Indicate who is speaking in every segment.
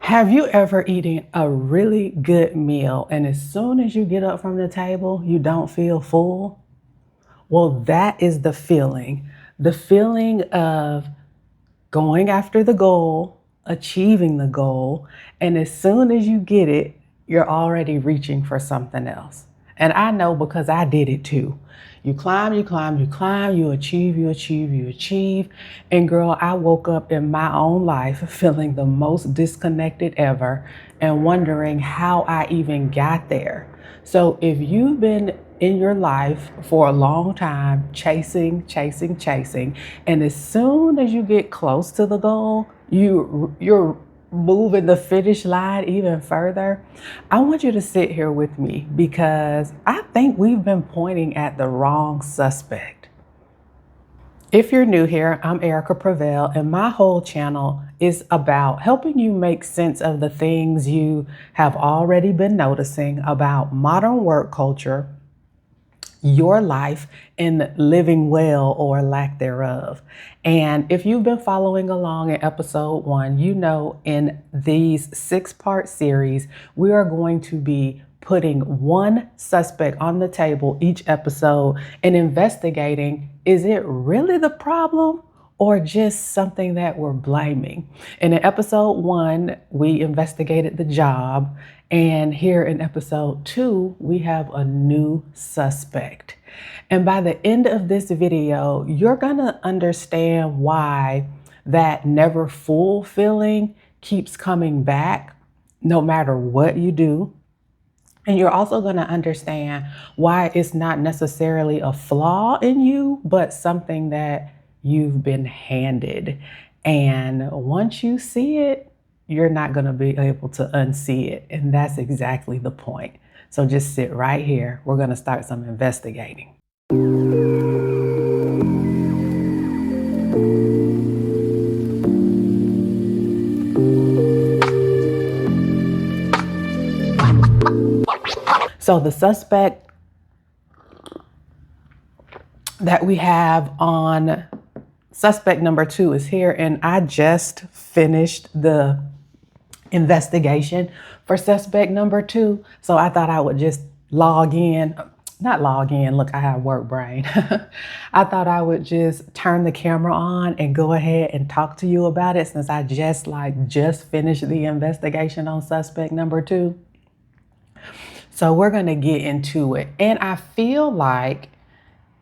Speaker 1: Have you ever eaten a really good meal and as soon as you get up from the table, you don't feel full? Well, that is the feeling of going after the goal, achieving the goal, and as soon as you get it, you're already reaching for something else. And I know because I did it too. You climb, you climb, you climb, you achieve, you achieve, you achieve. And girl, I woke up in my own life feeling the most disconnected ever and wondering how I even got there. So if you've been in your life for a long time, chasing, chasing, chasing, and as soon as you get close to the goal, you're moving the finish line even further. I want you to sit here with me because I think we've been pointing at the wrong suspect. If you're new here, I'm Erica Prevail, and my whole channel is about helping you make sense of the things you have already been noticing about modern work culture, your life, and living well or lack thereof. And if you've been following along in episode 1, you know in these 6-part series, we are going to be putting one suspect on the table each episode and investigating, is it really the problem or just something that we're blaming? And in episode 1, we investigated the job. And here in episode 2, we have a new suspect. And by the end of this video, you're going to understand why that never full feeling keeps coming back no matter what you do. And you're also going to understand why it's not necessarily a flaw in you, but something that you've been handed. And once you see it, you're not going to be able to unsee it. And that's exactly the point. So just sit right here. We're going to start some investigating. So the suspect that we have on suspect number 2 is here, and I just finished the investigation for suspect number 2. So I thought I would just log in, not log in, look, I have work brain. I thought I would just turn the camera on and go ahead and talk to you about it since I just finished the investigation on suspect number 2. So we're going to get into it. And I feel like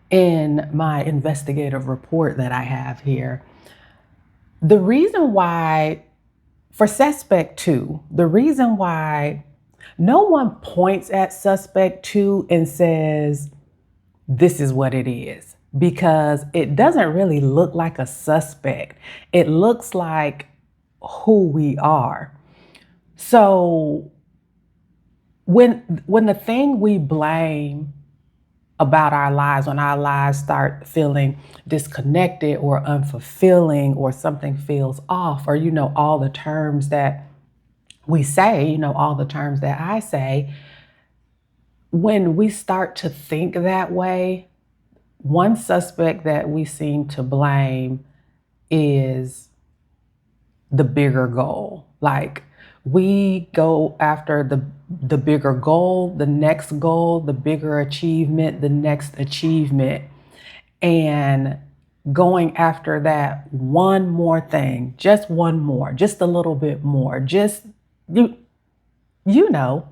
Speaker 1: in my investigative report that I have here, the reason why for suspect 2, the reason why no one points at suspect 2 and says, this is what it is, because it doesn't really look like a suspect. It looks like who we are. So when the thing we blame about our lives, when our lives start feeling disconnected or unfulfilling or something feels off, or, all the terms that we say, all the terms that I say, when we start to think that way, one suspect that we seem to blame is the bigger goal. Like, we go after the bigger goal, the next goal, the bigger achievement, the next achievement, and going after that one more thing, just one more, just a little bit more, just you know.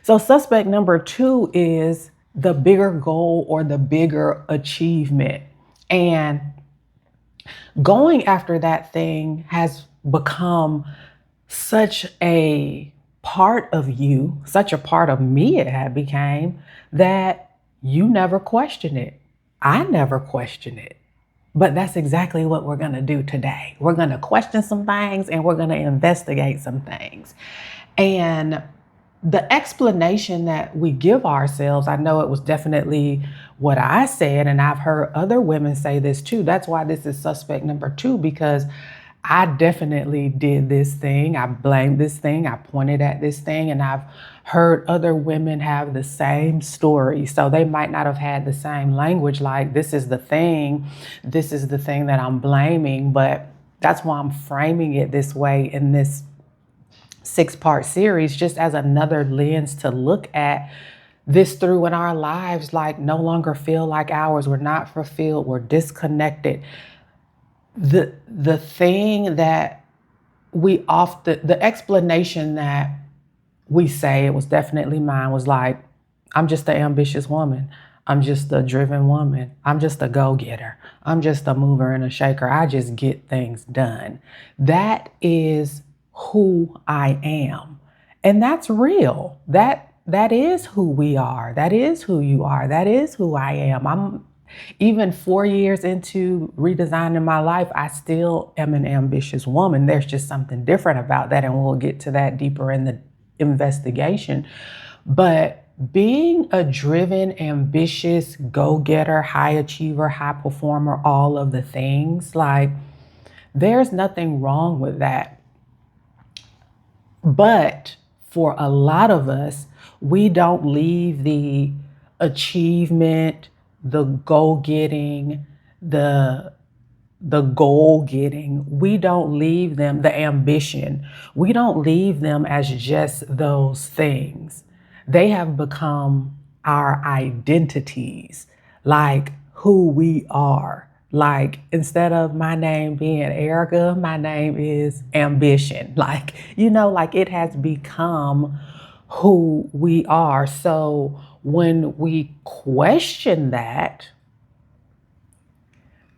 Speaker 1: So suspect number 2 is the bigger goal or the bigger achievement. And going after that thing has become such a part of you, such a part of me it had became, that you never question it. I never question it. But that's exactly what we're going to do today. We're going to question some things and we're going to investigate some things. And the explanation that we give ourselves, I know it was definitely what I said, and I've heard other women say this too. That's why this is suspect number 2, because I definitely did this thing. I blamed this thing. I pointed at this thing, and I've heard other women have the same story. So they might not have had the same language, like this is the thing that I'm blaming, but that's why I'm framing it this way in this 6-part series just as another lens to look at this through in our lives, like no longer feel like ours. We're not fulfilled. We're disconnected. The thing that we often, the explanation that we say, it was definitely mine, was like, I'm just an ambitious woman. I'm just a driven woman. I'm just a go-getter. I'm just a mover and a shaker. I just get things done. That is who I am. And that's real. That is who we are. That is who you are. That is who I am. I'm even 4 years into redesigning my life, I still am an ambitious woman. There's just something different about that, and we'll get to that deeper in the investigation. But being a driven, ambitious, go-getter, high achiever, high performer, all of the things, like, there's nothing wrong with that. But for a lot of us, we don't leave the achievement, the goal-getting, the goal getting, we don't leave them, the ambition, we don't leave them as just those things. They have become our identities, like who we are. Like, instead of my name being Erica, my name is Ambition. Like, like it has become who we are. So when we question that,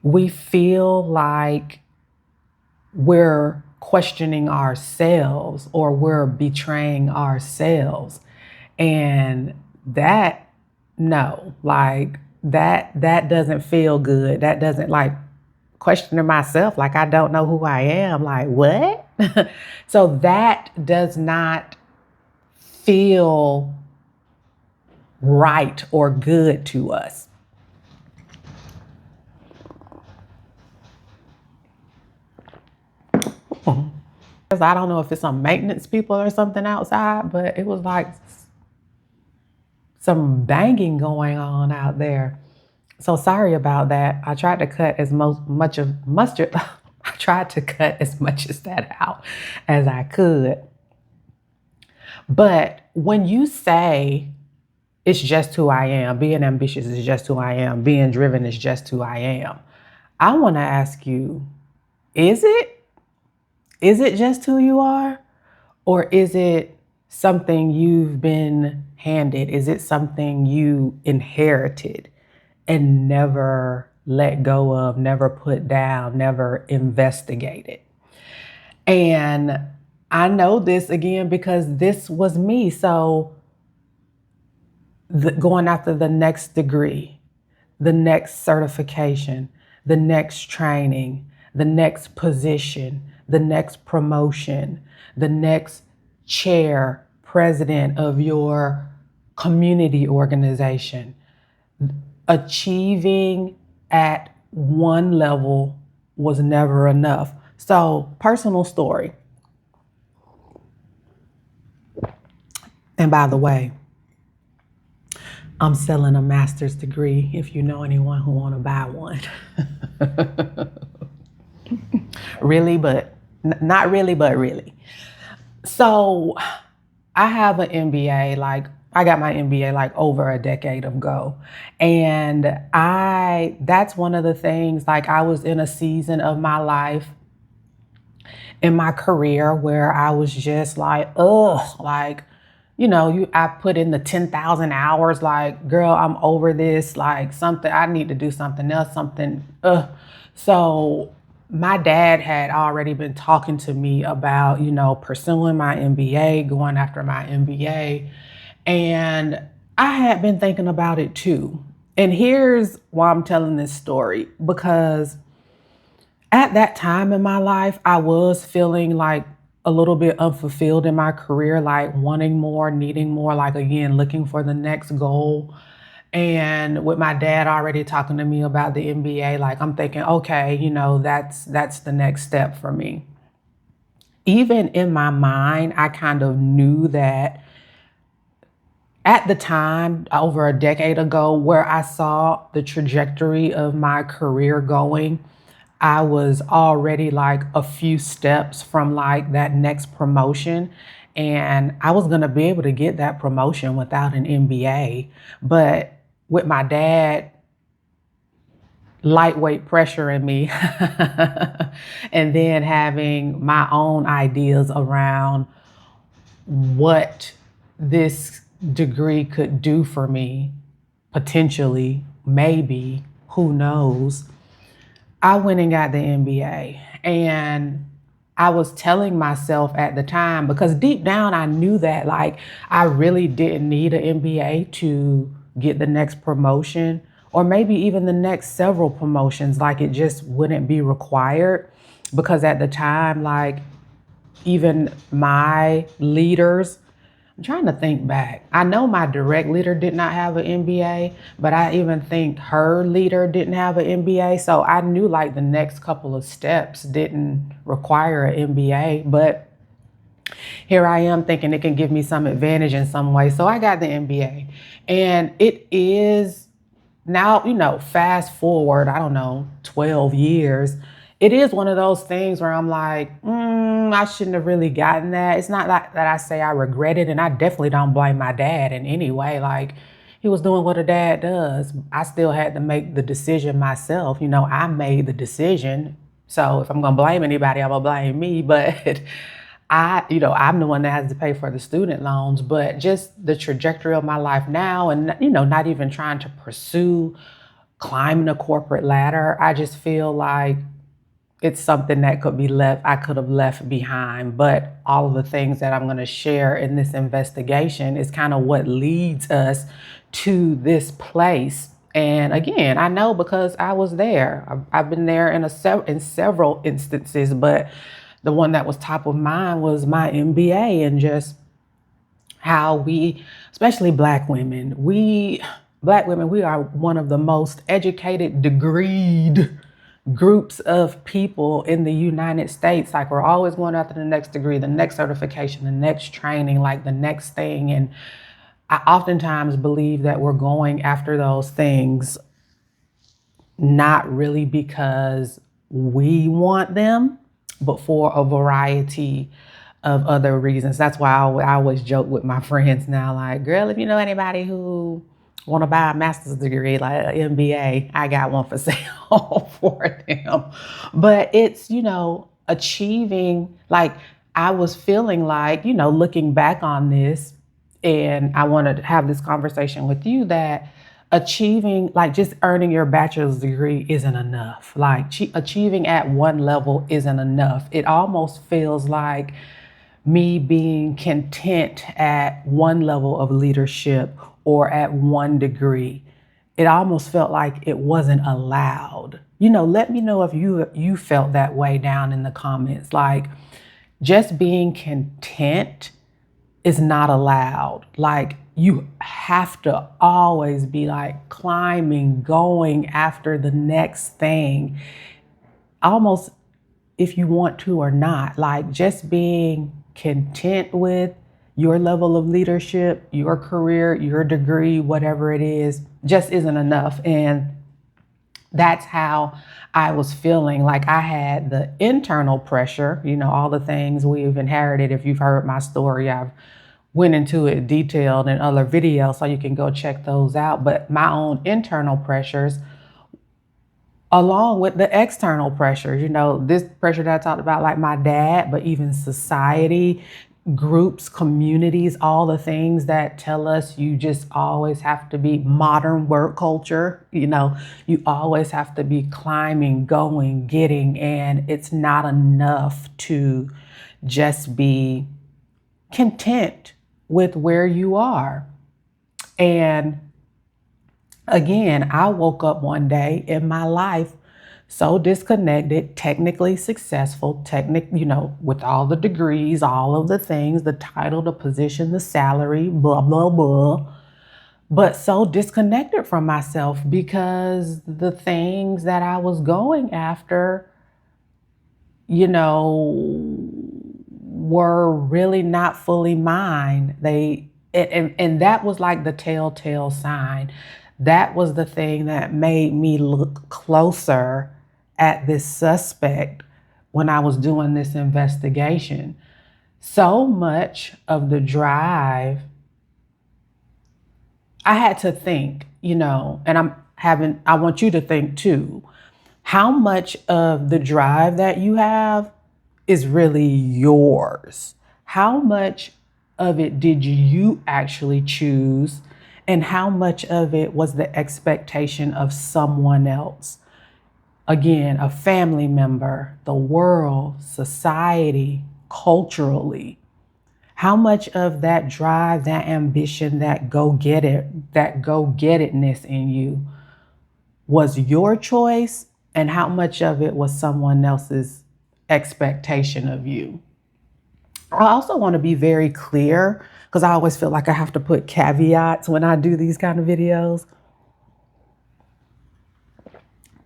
Speaker 1: we feel like we're questioning ourselves or we're betraying ourselves. And that, no, like that doesn't feel good. That doesn't, like, questioning myself, like I don't know who I am. Like, what? So that does not feel right or good to us. I don't know if it's some maintenance people or something outside, but it was like some banging going on out there. So sorry about that. I tried to cut as much of mustard. I tried to cut as much of that out as I could. But when you say it's just who I am, being ambitious is just who I am, being driven is just who I am, I want to ask you, is it? Is it just who you are? Or is it something you've been handed? Is it something you inherited and never let go of, never put down, never investigated? And I know this again because this was me. So going after the next degree, the next certification, the next training, the next position, the next promotion, the next chair, president of your community organization. Achieving at one level was never enough. So, personal story. And by the way, I'm selling a master's degree if you know anyone who want to buy one. Really, but not really, but really. So I have an MBA, like I got my MBA like over a decade ago. And that's one of the things, like I was in a season of my life in my career where I was just like, ugh, like, I put in the 10,000 hours, like, girl, I'm over this, like something, I need to do something else, So my dad had already been talking to me about, pursuing my MBA, going after my MBA. And I had been thinking about it too. And here's why I'm telling this story, because at that time in my life, I was feeling like a little bit unfulfilled in my career, like wanting more, needing more, like again, looking for the next goal. And with my dad already talking to me about the MBA, like I'm thinking, okay, that's the next step for me. Even in my mind, I kind of knew that at the time, over a decade ago, where I saw the trajectory of my career going, I was already like a few steps from like that next promotion. And I was going to be able to get that promotion without an MBA. But with my dad lightweight pressuring me and then having my own ideas around what this degree could do for me, potentially, maybe, who knows. I went and got the MBA, and I was telling myself at the time, because deep down I knew that like I really didn't need an MBA to get the next promotion or maybe even the next several promotions. Like it just wouldn't be required, because at the time, like even my leaders, I'm trying to think back. I know my direct leader did not have an MBA, but I even think her leader didn't have an MBA. So I knew like the next couple of steps didn't require an MBA, but here I am thinking it can give me some advantage in some way. So I got the MBA, and it is now, fast forward, I don't know, 12 years. It is one of those things where I'm like, I shouldn't have really gotten that. It's not like that I say I regret it, and I definitely don't blame my dad in any way. Like, he was doing what a dad does. I still had to make the decision myself. I made the decision. So if I'm gonna blame anybody, I'm gonna blame me. But I'm the one that has to pay for the student loans. But just the trajectory of my life now, and not even trying to pursue climbing a corporate ladder, I just feel like it's something that I could have left behind. But all of the things that I'm going to share in this investigation is kind of what leads us to this place. And again, I know because I was there. I've been there in several instances, but the one that was top of mind was my MBA, and just how especially Black women, we are one of the most educated, degreed groups of people in the United States. Like, we're always going after the next degree, the next certification, the next training, like the next thing. And I oftentimes believe that we're going after those things not really because we want them, but for a variety of other reasons. That's why I always joke with my friends now, like, girl, if you know anybody who want to buy a master's degree, like an MBA, I got one for sale for them. But it's, achieving, like, I was feeling like, looking back on this, and I wanted to have this conversation with you, that achieving, like, just earning your bachelor's degree isn't enough. Like, achieving at one level isn't enough. It almost feels like me being content at one level of leadership or at one degree. It almost felt like it wasn't allowed. Let me know if you felt that way down in the comments. Like, just being content is not allowed. Like, you have to always be like climbing, going after the next thing, almost if you want to or not. Like, just being content with your level of leadership, your career, your degree, whatever it is, just isn't enough. And that's how I was feeling. Like, I had the internal pressure, all the things we've inherited. If you've heard my story, I've went into it detailed in other videos, so you can go check those out. But my own internal pressures, along with the external pressures, this pressure that I talked about, like my dad, but even society, groups, communities, all the things that tell us you just always have to be modern work culture. You always have to be climbing, going, getting, and it's not enough to just be content with where you are. And again, I woke up one day in my life so disconnected, technically successful, with all the degrees, all of the things, the title, the position, the salary, blah, blah, blah, but so disconnected from myself because the things that I was going after, were really not fully mine. And that was like the telltale sign. That was the thing that made me look closer at this suspect when I was doing this investigation. So much of the drive, I had to think, and I want you to think too, how much of the drive that you have is really yours? How much of it did you actually choose? And how much of it was the expectation of someone else? Again, a family member, the world, society, culturally. How much of that drive, that ambition, that go get itness in you was your choice, and how much of it was someone else's expectation of you? I also want to be very clear, because I always feel like I have to put caveats when I do these kind of videos.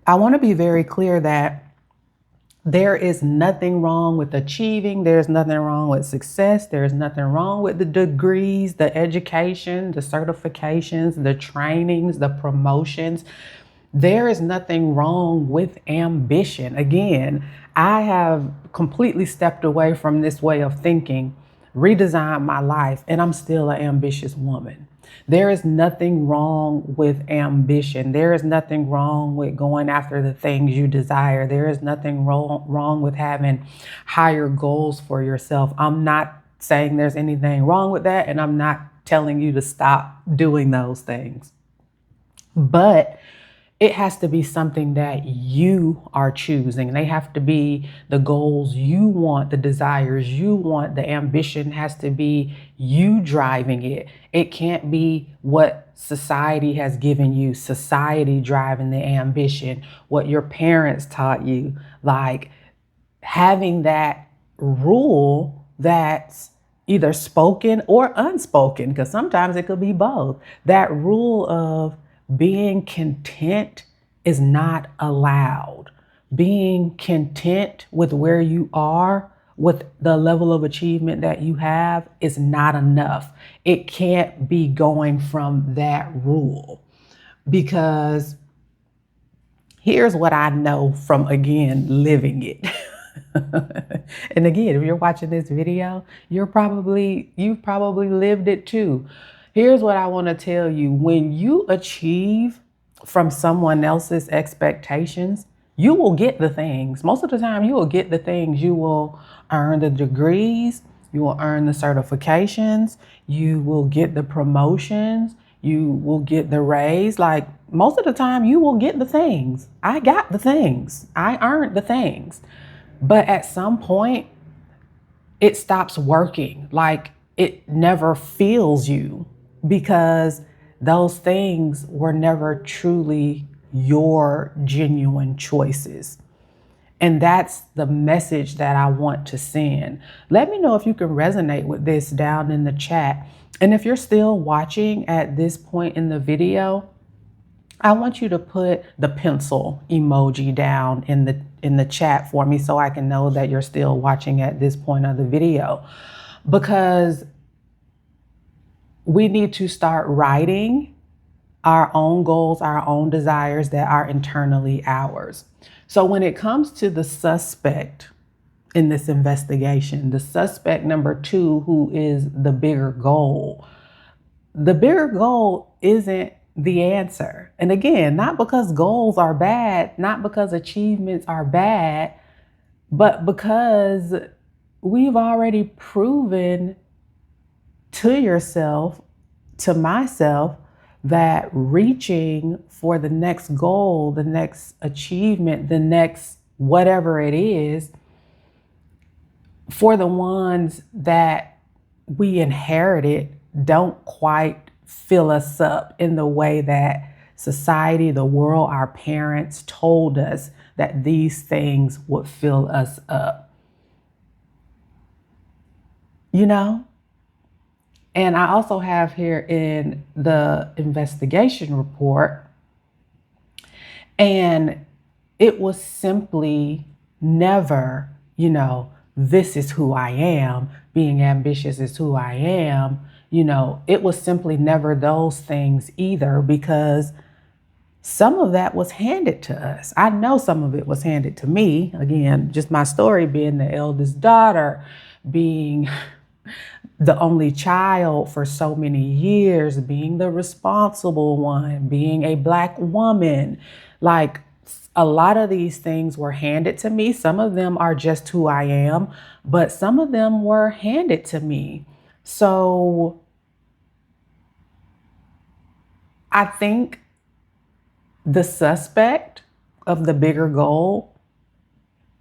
Speaker 1: I want to be very clear that there is nothing wrong with achieving. There's nothing wrong with success. There's nothing wrong with the degrees, the education, the certifications, the trainings, the promotions. There is nothing wrong with ambition. Again, I have completely stepped away from this way of thinking, redesigned my life, and I'm still an ambitious woman. There is nothing wrong with ambition. There is nothing wrong with going after the things you desire. There is nothing wrong with having higher goals for yourself. I'm not saying there's anything wrong with that, and I'm not telling you to stop doing those things. But it has to be something that you are choosing. They have to be the goals you want, the desires you want. The ambition has to be you driving it. It can't be what society has given you, society driving the ambition, what your parents taught you. Like having that rule that's either spoken or unspoken, because sometimes it could be both. That rule of being content is not allowed. Being content with where you are, with the level of achievement that you have, is not enough. It can't be going from that rule, because here's what I know from, again, living it. And again, if you're watching this video, you've probably lived it too. Here's what I want to tell you. When you achieve from someone else's expectations, you will get the things. Most of the time, you will get the things. You will earn the degrees. You will earn the certifications. You will get the promotions. You will get the raise. Like most of the time, you will get the things. I got the things. I earned the things. But at some point, it stops working. Like it never feels you, because those things were never truly your genuine choices. And that's the message that I want to send. Let me know if you can resonate with this down in the chat. And if you're still watching at this point in the video, I want you to put the pencil emoji down in the chat for me, so I can know that you're still watching at this point of the video, because we need to start writing our own goals, our own desires that are internally ours. So when it comes to the suspect in this investigation, the suspect number 2, who is the bigger goal isn't the answer. And again, not because goals are bad, not because achievements are bad, but because we've already proven to yourself, to myself, that reaching for the next goal, the next achievement, the next whatever it is, for the ones that we inherited, don't quite fill us up in the way that society, the world, our parents told us that these things would fill us up. And I also have here in the investigation report, and it was simply never, this is who I am, being ambitious is who I am. It was simply never those things either, because Some of that was handed to us. I know some of it was handed to me. Again, just my story being the eldest daughter, being the only child for so many years, being the responsible one, being a Black woman. Like, a lot of these things were handed to me. Some of them are just who I am, but some of them were handed to me. So I think the suspect of the bigger goal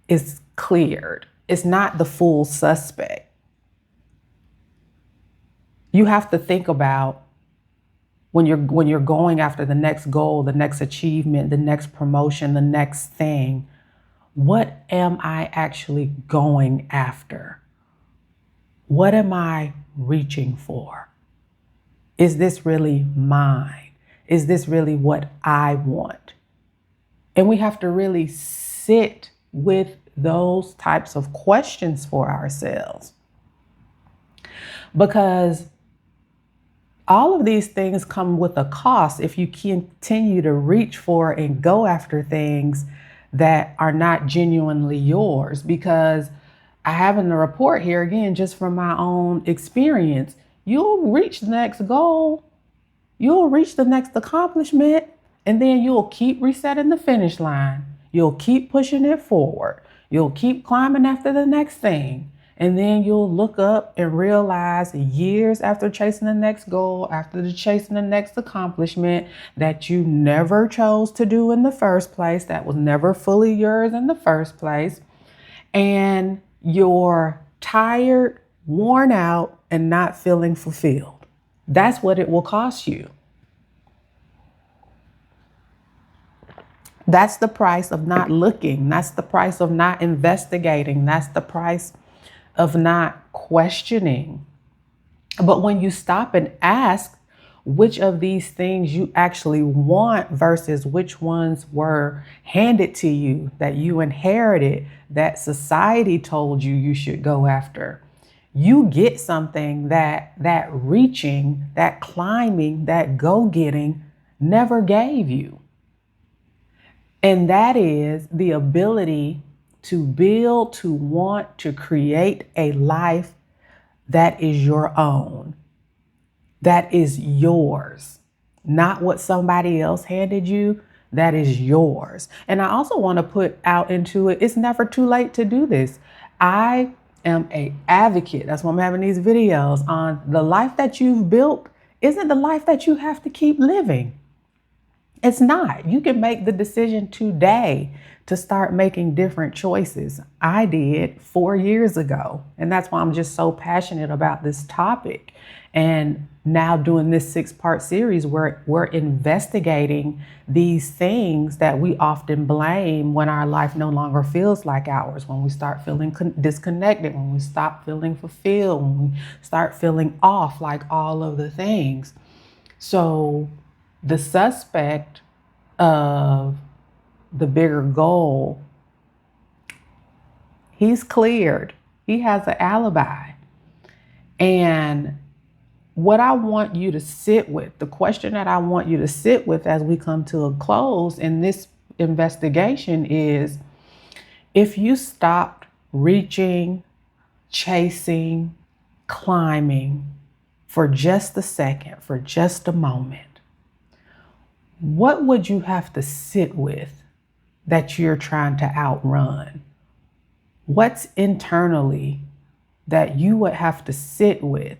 Speaker 1: is cleared. It's not the full suspect. You have to think about when you're going after the next goal, the next achievement, the next promotion, the next thing, what am I actually going after? What am I reaching for? Is this really mine? Is this really what I want? And we have to really sit with those types of questions for ourselves. Because all of these things come with a cost if you continue to reach for and go after things that are not genuinely yours. Because I have in the report here, again, just from my own experience, you'll reach the next goal, you'll reach the next accomplishment, and then you'll keep resetting the finish line. You'll keep pushing it forward. You'll keep climbing after the next thing. And then you'll look up and realize years after chasing the next goal, after chasing the next accomplishment that you never chose to do in the first place, that was never fully yours in the first place. And you're tired, worn out, and not feeling fulfilled. That's what it will cost you. That's the price of not looking. That's the price of not investigating. That's the price of not questioning. But when you stop and ask which of these things you actually want versus which ones were handed to you, that you inherited, that society told you you should go after, you get something that reaching, that climbing, that go-getting never gave you. And that is the ability to build, to want, to create a life that is your own, that is yours, not what somebody else handed you, that is yours. And I also want to put out into it, it's never too late to do this. I am a advocate. That's why I'm having these videos on the life that you've built isn't the life that you have to keep living. It's not. You can make the decision today to start making different choices. I did 4 years ago. And that's why I'm just so passionate about this topic. And now doing this 6-part series where we're investigating these things that we often blame when our life no longer feels like ours, when we start feeling disconnected, when we stop feeling fulfilled, when we start feeling off, like all of the things. So the suspect of the bigger goal, he's cleared. He has an alibi. And what I want you to sit with, the question that I want you to sit with as we come to a close in this investigation is, if you stopped reaching, chasing, climbing for just a second, for just a moment, what would you have to sit with that you're trying to outrun? What's internally that you would have to sit with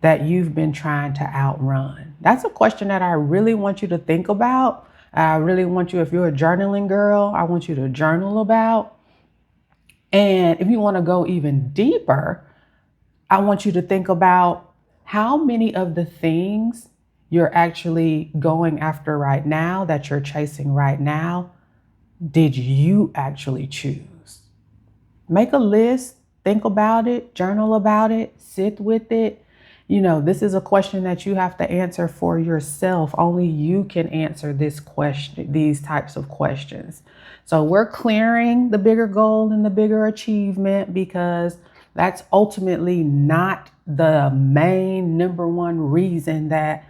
Speaker 1: that you've been trying to outrun? That's a question that I really want you to think about. I really want you, if you're a journaling girl, I want you to journal about. And if you want to go even deeper, I want you to think about how many of the things you're actually going after right now, that you're chasing right now, did you actually choose? Make a list, think about it, journal about it, sit with it. You know, this is a question that you have to answer for yourself. Only you can answer this question, these types of questions. So we're clearing the bigger goal and the bigger achievement, because that's ultimately not the main number one reason that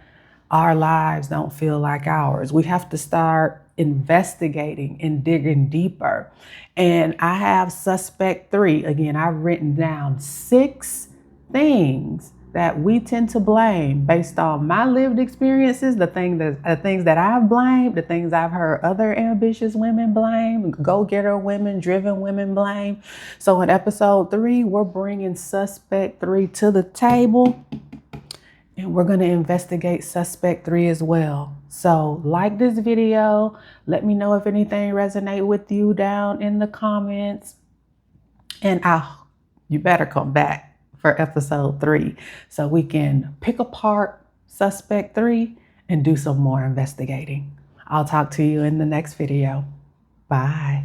Speaker 1: our lives don't feel like ours. We have to start investigating and digging deeper. And I have suspect 3. Again, I've written down 6 things that we tend to blame based on my lived experiences, the things that I've blamed, the things I've heard other ambitious women blame, go-getter women, driven women blame. So in episode 3, we're bringing suspect 3 to the table, and we're going to investigate suspect 3 as well. So like this video, let me know if anything resonates with you down in the comments, and you better come back for episode 3 so we can pick apart suspect 3 and do some more investigating. I'll talk to you in the next video. Bye.